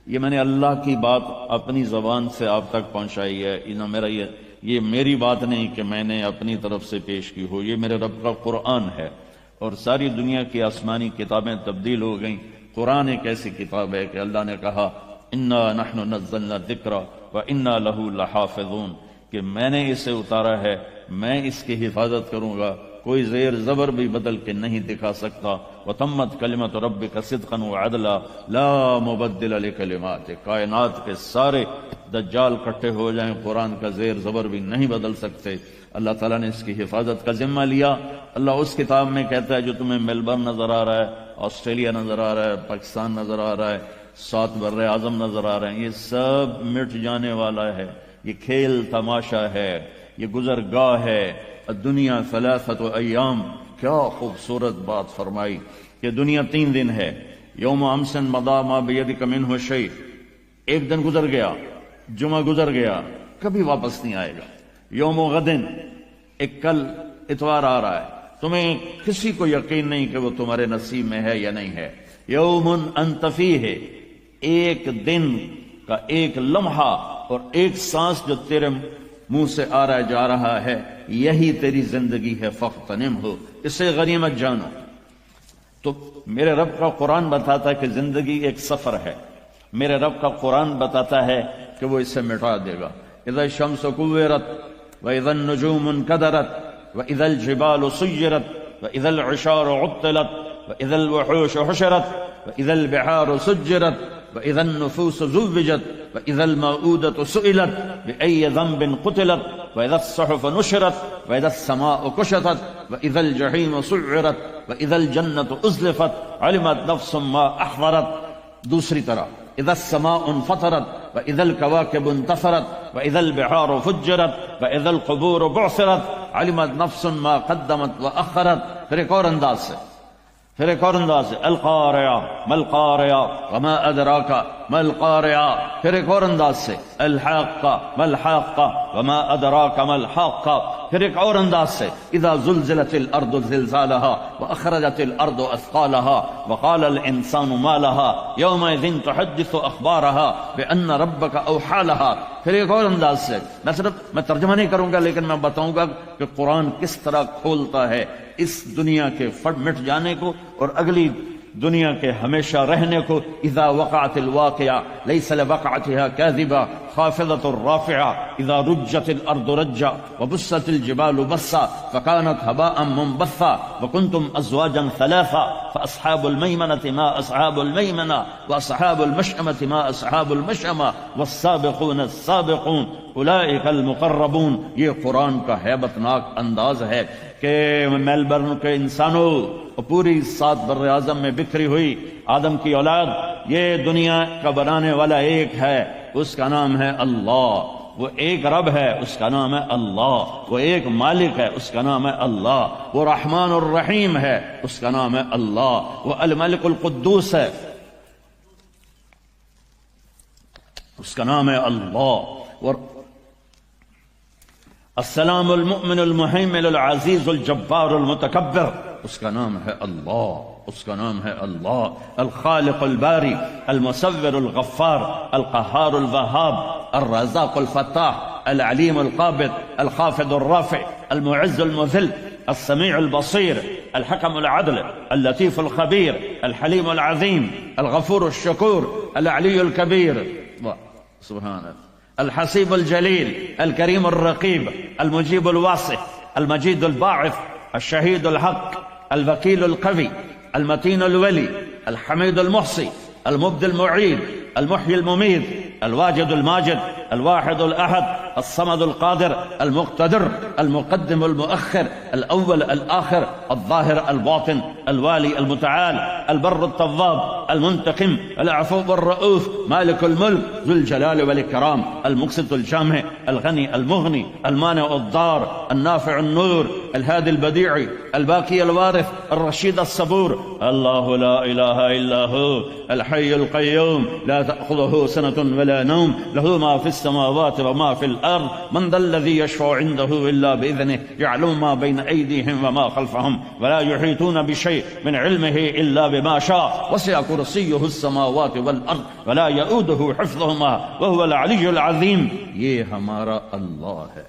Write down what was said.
یہ میں نے اللہ کی بات اپنی زبان سے آپ تک پہنچائی ہے، میرا یہ میری بات نہیں کہ میں نے اپنی طرف سے پیش کی ہو، یہ میرے رب کا قرآن ہے۔ اور ساری دنیا کی آسمانی کتابیں تبدیل ہو گئیں، قرآن ایک ایسی کتاب ہے کہ اللہ نے کہا انا نحن نزلنا الذکر وانا لہ لحافظون، کہ میں نے اسے اتارا ہے، میں اس کی حفاظت کروں گا، کوئی زیر زبر بھی بدل کے نہیں دکھا سکتا۔ وتمت کلمۃ ربک صدقا وعدلا لا مبدل لکلماتہ، کائنات کے سارے دجال کٹھے ہو جائیں، قرآن کا زیر زبر بھی نہیں بدل سکتے۔ اللہ تعالیٰ نے اس کی حفاظت کا ذمہ لیا۔ اللہ اس کتاب میں کہتا ہے جو تمہیں میلبرن نظر آ رہا ہے، آسٹریلیا نظر آ رہا ہے، پاکستان نظر آ رہا ہے، 7 بر اعظم نظر آ رہے ہیں، یہ سب مٹ جانے والا ہے، یہ کھیل تماشا ہے، یہ گزرگاہ ہے۔ الدنیا 3 ایام، کیا خوبصورت بات فرمائی کہ دنیا 3 دن ہے۔ یوم امس مضی ما بیدک منہ شیء، ایک دن گزر گیا، جمعہ گزر گیا، کبھی واپس نہیں آئے گا۔ یوم غدن، ایک کل اتوار آ رہا ہے، تمہیں کسی کو یقین نہیں کہ وہ تمہارے نصیب میں ہے یا نہیں ہے۔ یوم انت فیہ، ایک دن کا ایک لمحہ اور ایک سانس جو تیرے منہ سے آ رہا جا رہا ہے، یہی تیری زندگی ہے، فاغتنم ہو، اسے غنیمت جانو۔ تو میرے رب کا قرآن بتاتا ہے کہ زندگی ایک سفر ہے، میرے رب کا قرآن بتاتا ہے کہ وہ اسے مٹا دے گا۔ اذا الشمس كورت واذا النجوم انكدرت واذا الجبال سيرت واذا العشار عطلت واذا الوحوش حشرت واذا البحار سجرت واذا النفوس زوجت واذا الموءودة سئلت بأي ذنب قتلت واذا الصحف نشرت واذا السماء كشطت واذا الجحيم سعرت واذا الجنة أزلفت علمت نفس ما أحضرت۔ دوسری طرح اذا السماء انفطرت واذا الكواكب انتثرت واذا البحار فجرت واذا القبور بعثرت علمت نفس ما قدمت واخرت۔ پھر ایک اور انداز سے القارعہ ما القارعہ وما ادراک ما القارعہ۔ پھر ایک اور انداز سے الحاقہ ما الحاقہ وما ادراک ما الحاقہ۔ پھر ایک اور انداز سے اذا زلزلت الارض زلزالها واخرجت الارض اثقالها وقال الانسان ما لها يومئذ تحدث اخبارها بان ربك اوحى لها۔ پھر ایک اور انداز سے، میں ترجمہ نہیں کروں گا لیکن میں بتاؤں گا کہ قرآن کس طرح کھولتا ہے اس دنیا کے مٹ جانے کو اور اگلی دنیا کے ہمیشہ رہنے کو۔ اذا وقعت الواقعہ لیس لوقعتها كاذبہ خافضۃ رافعہ اذا رجت الارض رجا وبست الجبال بسا فكانت هباء منبثا وكنتم ازواجا ثلاثا فاصحاب الميمنة ما اصحاب الميمنة واصحاب المشأمة ما اصحاب المشأمة والسابقون السابقون اولئک المقربون۔ یہ قرآن کا ہیبت ناک انداز ہے کہ میلبرن کے انسانوں، پوری 7 بر اعظم میں بکھری ہوئی آدم کی اولاد، یہ دنیا کا بنانے والا ایک ہے، اس کا نام ہے اللہ۔ وہ ایک رب ہے، اس کا نام ہے اللہ۔ وہ ایک مالک ہے، اس کا نام ہے اللہ۔ وہ رحمان الرحیم ہے، اس کا نام ہے اللہ۔ وہ الملک القدوس ہے، اس کا نام ہے اللہ۔ اور السلام المؤمن المہیمن العزیز الجبار المتکبر، اس کا نام ہے اللہ، اس کا نام ہے اللہ۔ الخالق الباری المصور الغفار القہار الوہاب الرزاق الفتاح العلیم القابض الخافض الرافع المعز المذل السميع البصير الحكم العدل اللطيف الخبير الحليم العظيم الغفور الشكور العلي الكبير، سبحان الله، الحسيب الجليل الكريم الرقيب المجيب الواسع المجيد الباعث الشهيد الحق الوكيل القوي المتين الولي الحميد المحصي المبدي المعيد المحيي المميت الواجد الماجد الواحد الأحد الصمد القادر المقتدر المقدم المؤخر الأول الآخر الظاهر الباطن الوالي المتعال البر التواب المنتقم العفو الرؤوف مالك الملك ذو الجلال والإكرام المقسط الجامع الغني المغني المانع الضار النافع النور الهادي البديع الباقي الوارث الرشيد الصبور الله لا إله إلا هو الحي القيوم لا تأخذه سنة ولا نوم له ما في السماوات وما في الأرض من ذا الذي يشفع عنده إلا بإذنه يعلم ما بين أيديهم وما خلفهم ولا يحيطون بشيء من علمه إلا بما شاء وسع کرسیہ السماوات والارض ولا یؤودہ حفظہما وہو العلی العظیم. یہ ہمارا اللہ ہے.